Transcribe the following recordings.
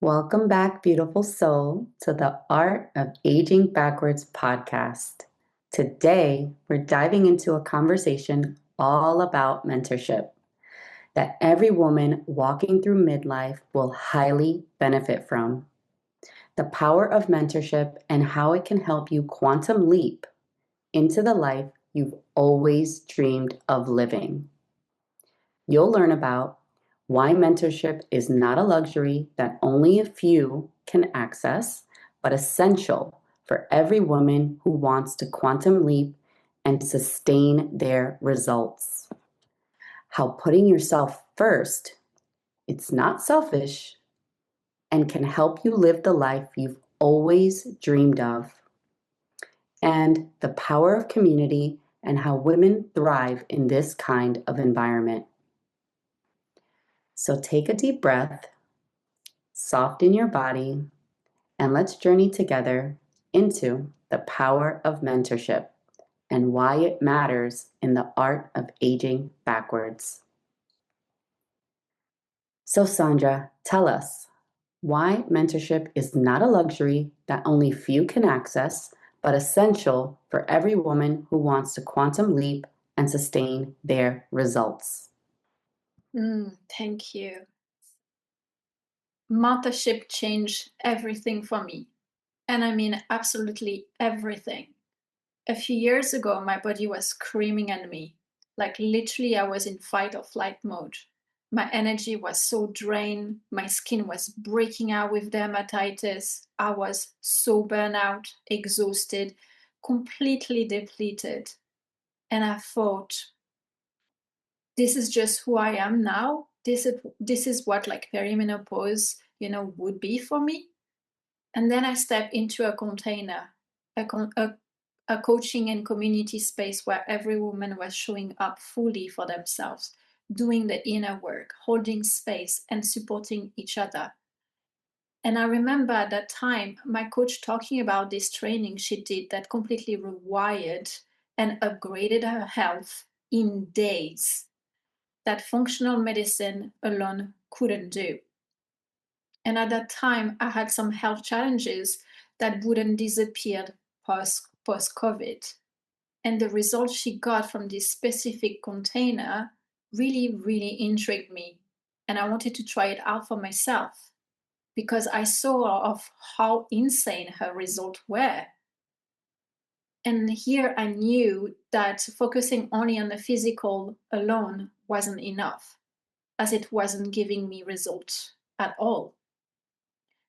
Welcome back, beautiful soul, to the Art of Aging Backwards podcast. Today, we're diving into a conversation all about mentorship that every woman walking through midlife will highly benefit from. The power of mentorship and how it can help you quantum leap into the life you've always dreamed of living. You'll learn about why mentorship is not a luxury that only a few can access, but essential for every woman who wants to quantum leap and sustain their results. How putting yourself first, it's not selfish, and can help you live the life you've always dreamed of. And the power of community and how women thrive in this kind of environment. So take a deep breath, soften your body, and let's journey together into the power of mentorship and why it matters in the art of aging backwards. So, Sandra, tell us why mentorship is not a luxury that only few can access, but essential for every woman who wants to quantum leap and sustain their results. Thank you. Mentorship changed everything for me. And I mean absolutely everything. A few years ago, my body was screaming at me. Like literally, I was in fight or flight mode. My energy was so drained. My skin was breaking out with dermatitis. I was so burnout, exhausted, completely depleted. And I thought, this is just who I am now. This is what like perimenopause, would be for me. And then I stepped into a container, a coaching and community space where every woman was showing up fully for themselves, doing the inner work, holding space, and supporting each other. And I remember at that time, my coach talking about this training she did that completely rewired and upgraded her health in days that functional medicine alone couldn't do. And at that time, I had some health challenges that wouldn't disappear post-COVID. And the results she got from this specific container really, really intrigued me. And I wanted to try it out for myself because I saw of how insane her results were. And here I knew that focusing only on the physical alone wasn't enough, as it wasn't giving me results at all.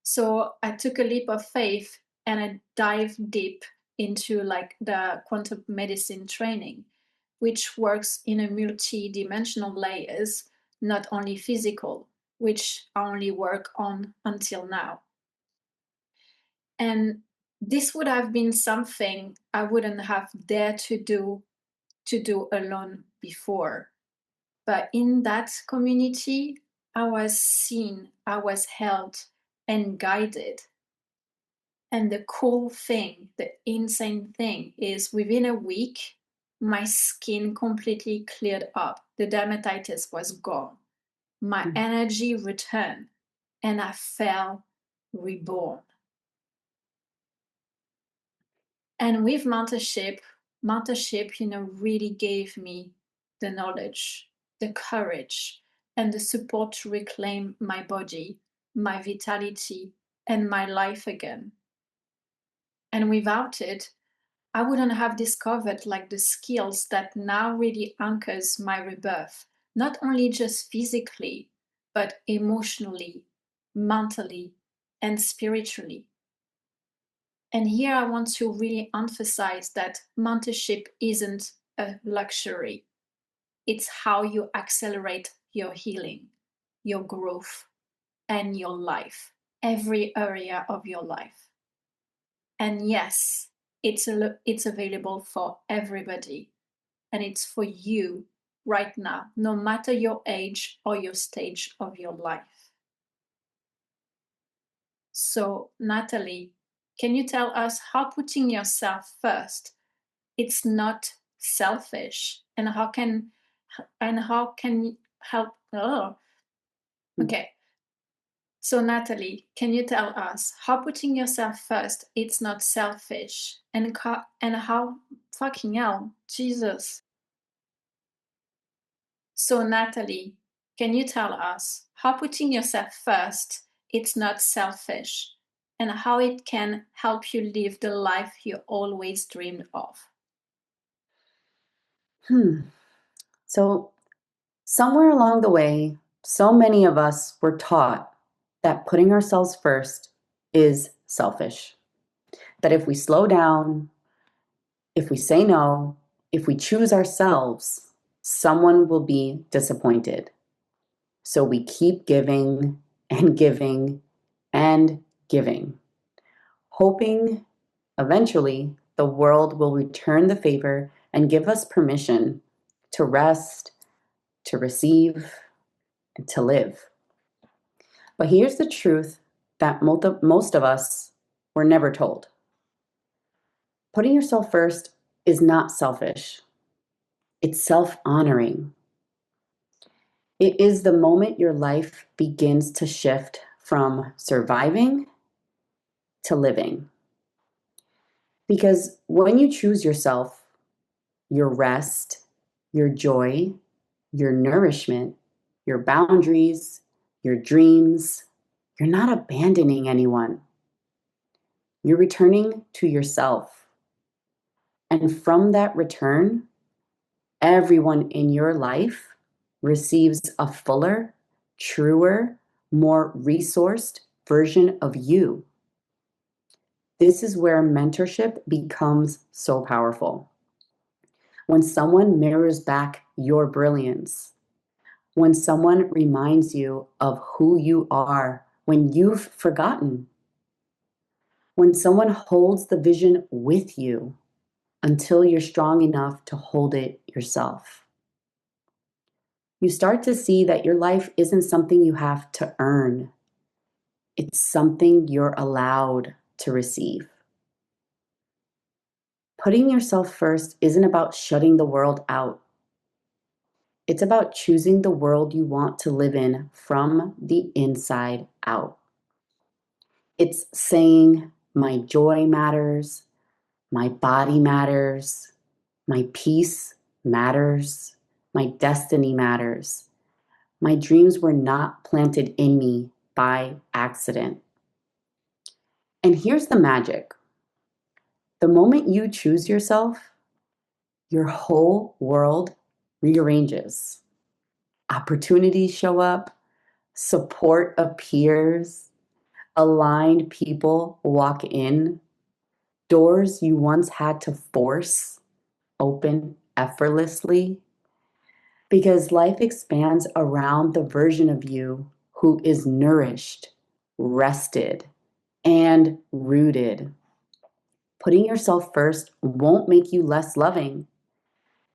So I took a leap of faith and I dived deep into like the quantum medicine training, which works in a multi-dimensional layers, not only physical, which I only work on until now. And this would have been something I wouldn't have dared to do alone before. But in that community, I was seen, I was held and guided. And the cool thing, the insane thing is within a week, my skin completely cleared up. The dermatitis was gone. My energy returned and I felt reborn. And with mentorship, really gave me the knowledge, the courage, and the support to reclaim my body, my vitality, and my life again. And without it, I wouldn't have discovered like the skills that now really anchors my rebirth, not only just physically, but emotionally, mentally, and spiritually. And here I want to really emphasize that mentorship isn't a luxury. It's how you accelerate your healing, your growth, and your life, every area of your life. And yes, it's available for everybody. And it's for you right now, no matter your age or your stage of your life. So, Natalie, can you tell us how putting yourself first, it's not selfish, and how can help? Oh, okay. So, Natalie, can you tell us how putting yourself first it's not selfish, and how fucking hell, Jesus? So, Natalie, can you tell us how putting yourself first it's not selfish, and how it can help you live the life you always dreamed of? So, somewhere along the way, so many of us were taught that putting ourselves first is selfish. That if we slow down, if we say no, if we choose ourselves, someone will be disappointed. So we keep giving and giving and giving, hoping eventually the world will return the favor and give us permission to rest, to receive, and to live. But here's the truth that most of us were never told. Putting yourself first is not selfish. It's self-honoring. It is the moment your life begins to shift from surviving to living. Because when you choose yourself, your rest, your joy, your nourishment, your boundaries, your dreams, you're not abandoning anyone. You're returning to yourself. And from that return, everyone in your life receives a fuller, truer, more resourced version of you. This is where mentorship becomes so powerful. When someone mirrors back your brilliance, when someone reminds you of who you are when you've forgotten, when someone holds the vision with you until you're strong enough to hold it yourself. You start to see that your life isn't something you have to earn. It's something you're allowed to receive. Putting yourself first isn't about shutting the world out. It's about choosing the world you want to live in from the inside out. It's saying, my joy matters, my body matters, my peace matters, my destiny matters. My dreams were not planted in me by accident. And here's the magic. The moment you choose yourself, your whole world rearranges. Opportunities show up, support appears, aligned people walk in, doors you once had to force open effortlessly, because life expands around the version of you who is nourished, rested, and rooted. Putting yourself first won't make you less loving.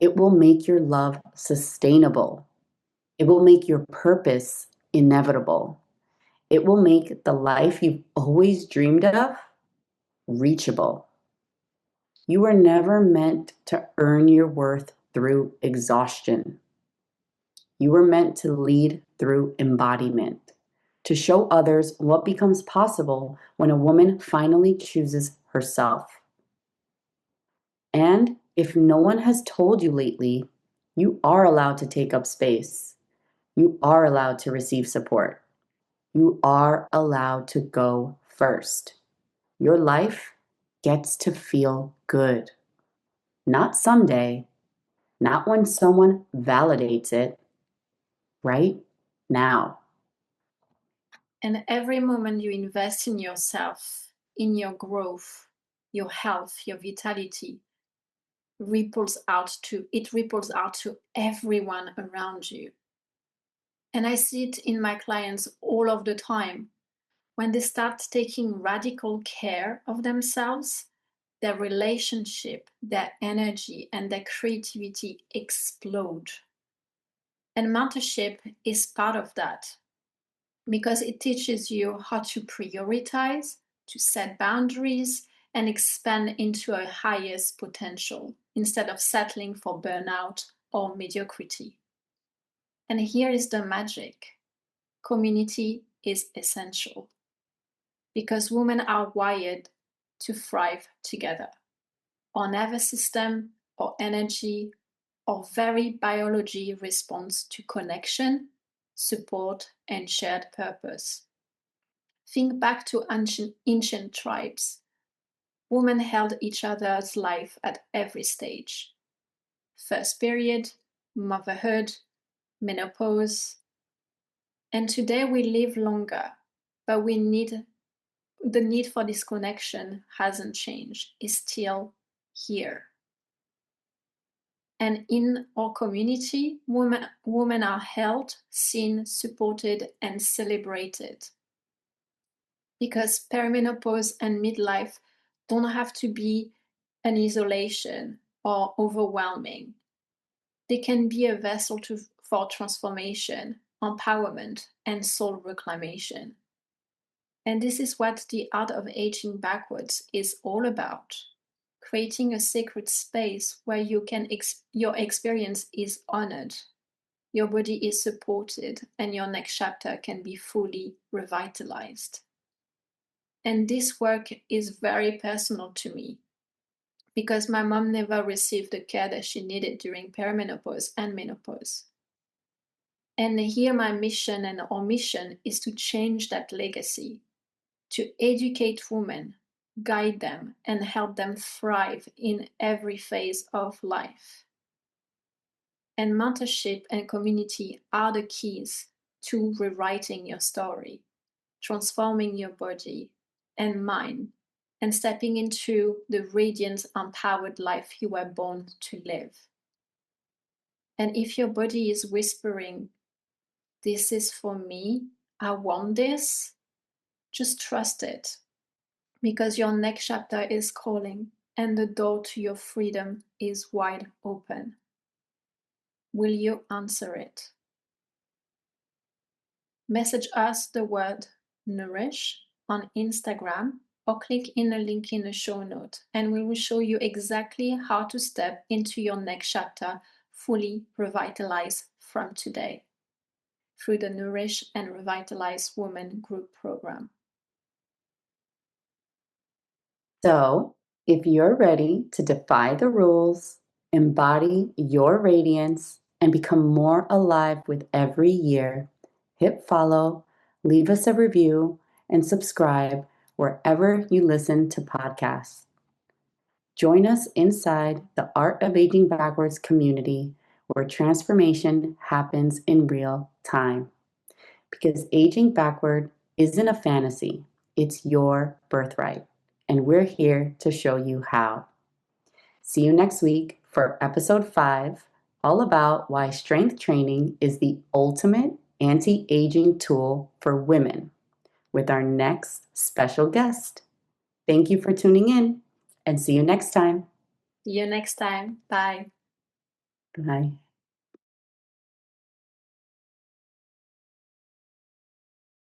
It will make your love sustainable. It will make your purpose inevitable. It will make the life you've always dreamed of reachable. You were never meant to earn your worth through exhaustion. You were meant to lead through embodiment, to show others what becomes possible when a woman finally chooses herself. And if no one has told you lately, you are allowed to take up space. You are allowed to receive support. You are allowed to go first. Your life gets to feel good. Not someday, not when someone validates it, right now. And every moment you invest in yourself, in your growth, your health, your vitality, ripples out to everyone around you. And I see it in my clients all of the time. When they start taking radical care of themselves, their relationship, their energy, and their creativity explode. And mentorship is part of that because it teaches you how to prioritize, to set boundaries, and expand into a highest potential instead of settling for burnout or mediocrity. And here is the magic: community is essential because women are wired to thrive together. Our nervous system, our energy, our very biology responds to connection, support, and shared purpose. Think back to ancient tribes. Women held each other's life at every stage. First period, motherhood, menopause. And today we live longer, but the need for this connection hasn't changed. It's still here. And in our community, women are held, seen, supported, and celebrated. Because perimenopause and midlife don't have to be an isolation or overwhelming. They can be a vessel for transformation, empowerment, and soul reclamation. And this is what the art of aging backwards is all about. Creating a sacred space where your experience is honored, your body is supported, and your next chapter can be fully revitalized. And this work is very personal to me because my mom never received the care that she needed during perimenopause and menopause. And here my mission and our mission is to change that legacy, to educate women, guide them, and help them thrive in every phase of life. And mentorship and community are the keys to rewriting your story, transforming your body and mind, and stepping into the radiant, empowered life you were born to live. And if your body is whispering, "This is for me, I want this," just trust it, because your next chapter is calling and the door to your freedom is wide open. Will you answer it? Message us the word nourish on Instagram or click in the link in the show note, and we will show you exactly how to step into your next chapter fully revitalized from today through the Nourish and Revitalize Women group program. So, if you're ready to defy the rules, embody your radiance, and become more alive with every year, hit follow, leave us a review, and subscribe wherever you listen to podcasts. Join us inside the Art of Aging Backwards community where transformation happens in real time. Because aging backward isn't a fantasy, it's your birthright. And we're here to show you how. See you next week for episode 5, all about why strength training is the ultimate anti-aging tool for women, with our next special guest. Thank you for tuning in, and see you next time. See you next time. Bye. Bye.